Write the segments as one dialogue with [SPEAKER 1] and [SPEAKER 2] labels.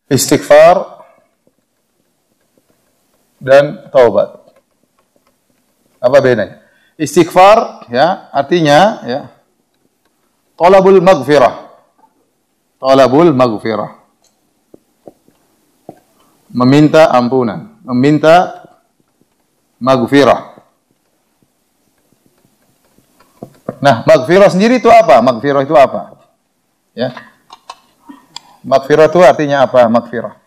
[SPEAKER 1] Istighfar dan taubat. Apa bedanya? Istighfar ya artinya ya talabul maghfirah. Talabul maghfirah. Meminta ampunan, meminta maghfirah. Nah, maghfirah sendiri itu apa? Maghfirah itu apa? Ya. Maghfirah itu artinya apa? Maghfirah.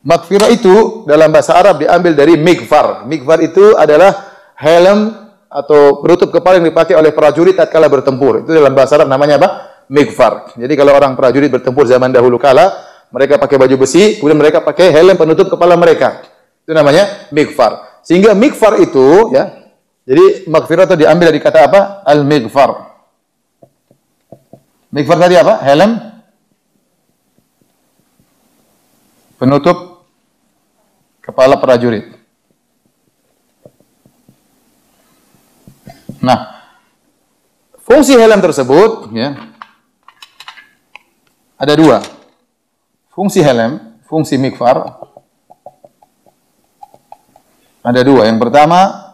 [SPEAKER 1] Maghfirah itu dalam bahasa Arab diambil dari mighfar. Mighfar itu adalah helm atau penutup kepala yang dipakai oleh prajurit tatkala bertempur. Itu dalam bahasa Arab namanya apa? Mighfar. Jadi kalau orang prajurit bertempur zaman dahulu kala, mereka pakai baju besi, kemudian mereka pakai helm penutup kepala mereka. Itu namanya mighfar. Sehingga mighfar itu ya, jadi maghfirah itu diambil dari kata apa? Al-mighfar. Mighfar tadi apa? Helm penutup kepala prajurit. Nah, fungsi helm tersebut ya, ada dua. Fungsi helm, fungsi mighfar ada dua. Yang pertama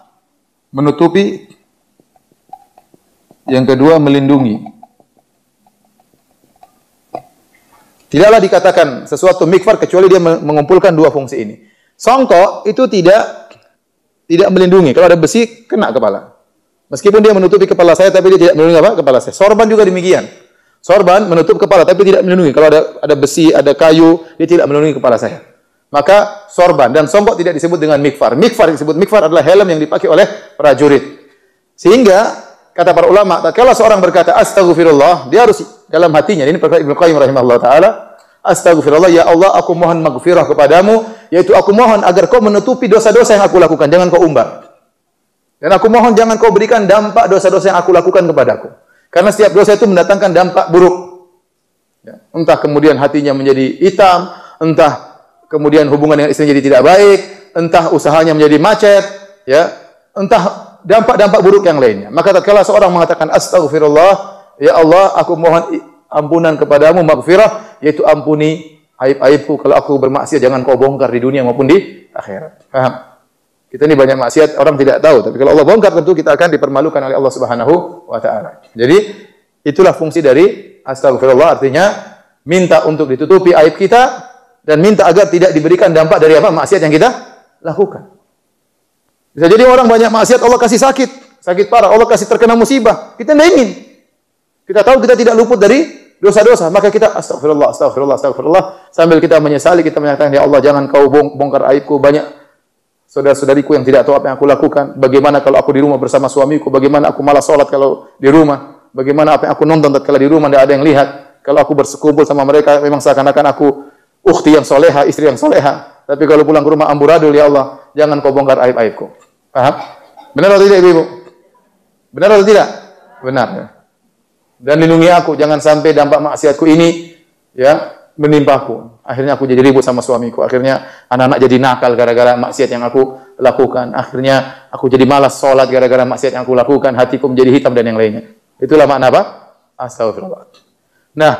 [SPEAKER 1] menutupi, yang kedua melindungi. Tidaklah dikatakan sesuatu mighfar kecuali dia mengumpulkan dua fungsi ini. Songkok itu tidak melindungi. Kalau ada besi kena kepala. Meskipun dia menutupi kepala saya tapi dia tidak melindungi apa? Kepala saya. Sorban juga demikian. Sorban menutup kepala tapi tidak melindungi. Kalau ada besi, ada kayu, dia tidak melindungi kepala saya. Maka sorban dan songkok tidak disebut dengan mighfar. Mighfar disebut mighfar adalah helm yang dipakai oleh prajurit. Sehingga kata para ulama, kalau seorang berkata astaghfirullah, dia harus dalam hatinya. Ini perkara Ibnu Qayyim rahimahullah taala, astaghfirullah, ya Allah, aku mohon maghfirah kepadamu, yaitu aku mohon agar kau menutupi dosa-dosa yang aku lakukan, jangan kau umbar. Dan aku mohon jangan kau berikan dampak dosa-dosa yang aku lakukan kepadaku. Karena setiap dosa itu mendatangkan dampak buruk. Ya. Entah kemudian hatinya menjadi hitam, entah kemudian hubungan dengan istrinya jadi tidak baik, entah usahanya menjadi macet, ya, entah dampak-dampak buruk yang lainnya. Maka tatkala seorang mengatakan astaghfirullah, ya Allah, aku mohon ampunan kepadamu, maghfirah, yaitu ampuni aib-aibku. Kalau aku bermaksiat jangan kau bongkar di dunia maupun di akhirat. Paham? Kita ini banyak maksiat, orang tidak tahu, tapi kalau Allah bongkar tentu kita akan dipermalukan oleh Allah Subhanahu wa taala. Jadi itulah fungsi dari astaghfirullah, artinya minta untuk ditutupi aib kita dan minta agar tidak diberikan dampak dari apa? Maksiat yang kita lakukan. Bisa jadi orang banyak maksiat, Allah kasih sakit parah, Allah kasih terkena musibah. Kita tidak ingin. Kita tahu kita tidak luput dari dosa-dosa, maka kita astagfirullah, astagfirullah, astagfirullah, sambil kita menyesali, kita menyatakan, ya Allah, jangan kau bongkar aibku. Banyak saudara-saudariku yang tidak tahu apa yang aku lakukan. Bagaimana kalau aku di rumah bersama suamiku, bagaimana aku malas salat kalau di rumah, bagaimana apa yang aku nonton tatkala di rumah tidak ada yang lihat. Kalau aku berkumpul sama mereka memang seakan-akan aku ukhti yang soleha, istri yang soleha. Tapi kalau pulang ke rumah amburadul, ya Allah, jangan kau bongkar aib-aibku. Paham? Benar atau tidak, Ibu? Benar atau tidak? Benar. Ya. Dan lindungi aku, jangan sampai dampak maksiatku ini ya menimpaku. Akhirnya aku jadi ribut sama suamiku. Akhirnya anak-anak jadi nakal gara-gara maksiat yang aku lakukan. Akhirnya aku jadi malas sholat gara-gara maksiat yang aku lakukan. Hatiku menjadi hitam dan yang lainnya. Itulah makna apa? Astagfirullah. Nah,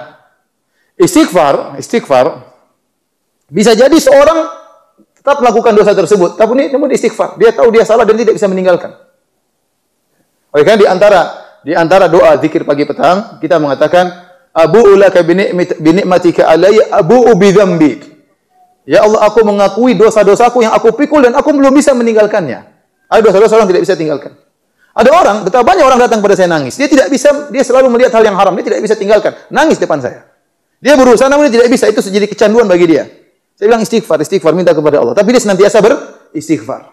[SPEAKER 1] istighfar bisa jadi seorang tetap melakukan dosa tersebut, tapi namun istighfar. Dia tahu dia salah dan tidak bisa meninggalkan. Oleh karena di antara doa zikir pagi petang, kita mengatakan abu'u laka binikmatika alayya abu'u bidzambi. Ya Allah, aku mengakui dosa-dosaku yang aku pikul dan aku belum bisa meninggalkannya. Ada dosa-dosa orang tidak bisa tinggalkan. Ada orang, betapa banyak orang datang pada saya nangis. Dia tidak bisa, dia selalu melihat hal yang haram, dia tidak bisa tinggalkan. Nangis depan saya. Dia berusaha namun dia tidak bisa, itu jadi kecanduan bagi dia. Saya bilang istighfar, minta kepada Allah. Tapi dia senantiasa beristighfar.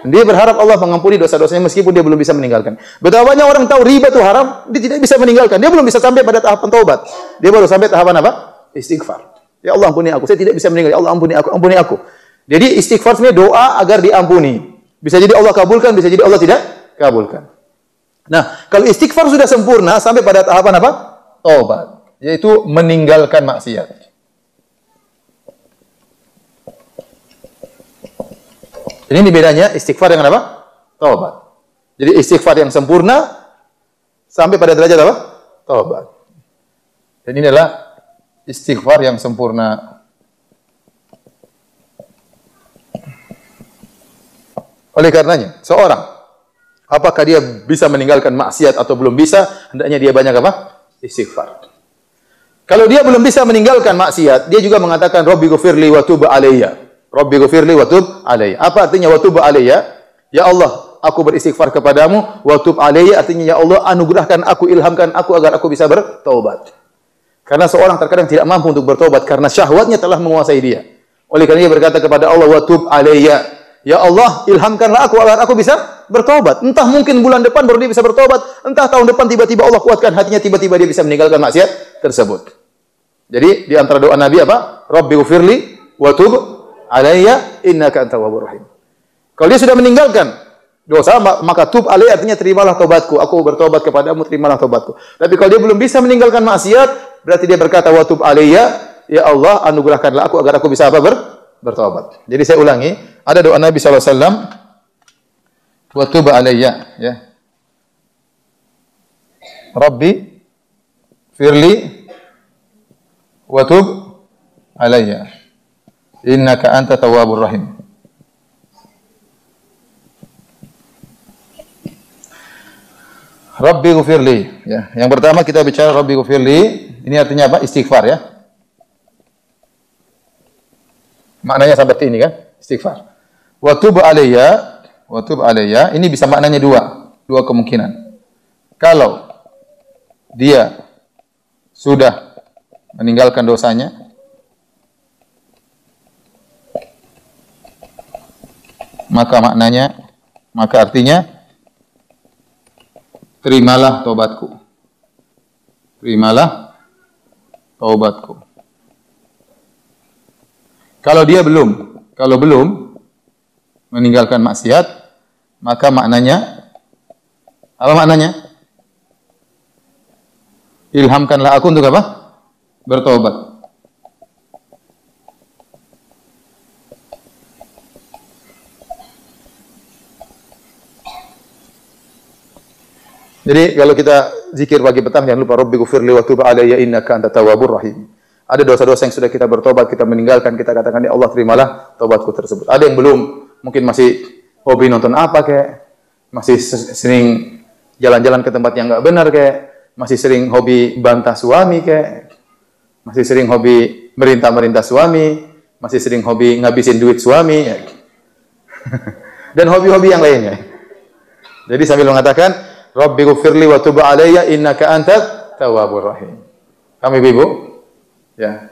[SPEAKER 1] Dia berharap Allah mengampuni dosa-dosanya meskipun dia belum bisa meninggalkan. Betapa banyak orang tahu riba itu haram, dia tidak bisa meninggalkan. Dia belum bisa sampai pada tahapan taubat. Dia baru sampai tahapan apa? Istighfar. Ya Allah ampuni aku, saya tidak bisa meninggal. Ya Allah ampuni aku. Jadi istighfar sebenarnya doa agar diampuni. Bisa jadi Allah kabulkan, bisa jadi Allah tidak kabulkan. Nah, kalau istighfar sudah sempurna sampai pada tahapan apa? Taubat, yaitu meninggalkan maksiat. Ini bedanya istighfar dengan apa? Taubat. Jadi istighfar yang sempurna sampai pada derajat apa? Taubat. Dan ini adalah istighfar yang sempurna. Oleh karenanya, seorang apakah dia bisa meninggalkan maksiat atau belum bisa, hendaknya dia banyak apa? Istighfar. Kalau dia belum bisa meninggalkan maksiat, dia juga mengatakan Rabbi ghfirli wa tub alayya. Rabbi ghfirli wa tub alayya. Apa artinya wa tub alayya? Ya Allah, aku beristighfar kepadamu, wa tub alayya artinya ya Allah anugerahkan aku, ilhamkan aku agar aku bisa bertaubat. Karena seorang terkadang tidak mampu untuk bertobat karena syahwatnya telah menguasai dia. Oleh karena dia berkata kepada Allah, wa tub alayya. Ya Allah, ilhamkanlah aku agar aku bisa bertobat. Entah mungkin bulan depan baru dia bisa bertobat, entah tahun depan tiba-tiba Allah kuatkan hatinya, tiba-tiba dia bisa meninggalkan maksiat tersebut. Jadi di antara doa Nabi apa? Rabbi ghfirli wa tub alayya innaka antat tawwabur rahim. Kalau dia sudah meninggalkan dosa, maka tub alayya artinya terimalah taubatku. Aku bertobat kepadamu, terimalah taubatku. Tapi kalau dia belum bisa meninggalkan maksiat, berarti dia berkata wa tub alayya, ya Allah anugerahkanlah aku agar aku bisa apa? Bertobat. Jadi saya ulangi, ada doa Nabi sallallahu alaihi wasallam wa tub alayya, ya. Rabbi firli wa tub alayya innaka antat tawwabur rahim. Rabbi ghfirli, ya. Yang pertama kita bicara Rabbi ghfirli, ini artinya apa? Istighfar, ya. Maknanya seperti ini kan? Istighfar. Wa tub alayya, ini bisa maknanya dua kemungkinan. Kalau dia sudah meninggalkan dosanya, maka artinya terimalah taubatku. Terimalah taubatku. Kalau belum meninggalkan maksiat, maka maknanya apa maknanya? Ilhamkanlah aku untuk apa? Bertobat. Jadi kalau kita zikir pagi petang jangan lupa Rabbi ghfirli wa tub alayya innaka antat tawwabur rahim. Ada dosa-dosa yang sudah kita bertobat, kita meninggalkan, kita katakan ya Allah terimalah taubatku tersebut. Ada yang belum, mungkin masih hobi nonton apa kayak, masih sering jalan-jalan ke tempat yang enggak benar kayak, masih sering hobi bantah suami kayak, masih sering hobi merintah-merintah suami, masih sering hobi ngabisin duit suami ya. Dan hobi-hobi yang lainnya. Jadi sambil mengatakan Rabbi ghfirli wa tub alayya innaka antat tawwabur rahim. Kami Ibu, ya.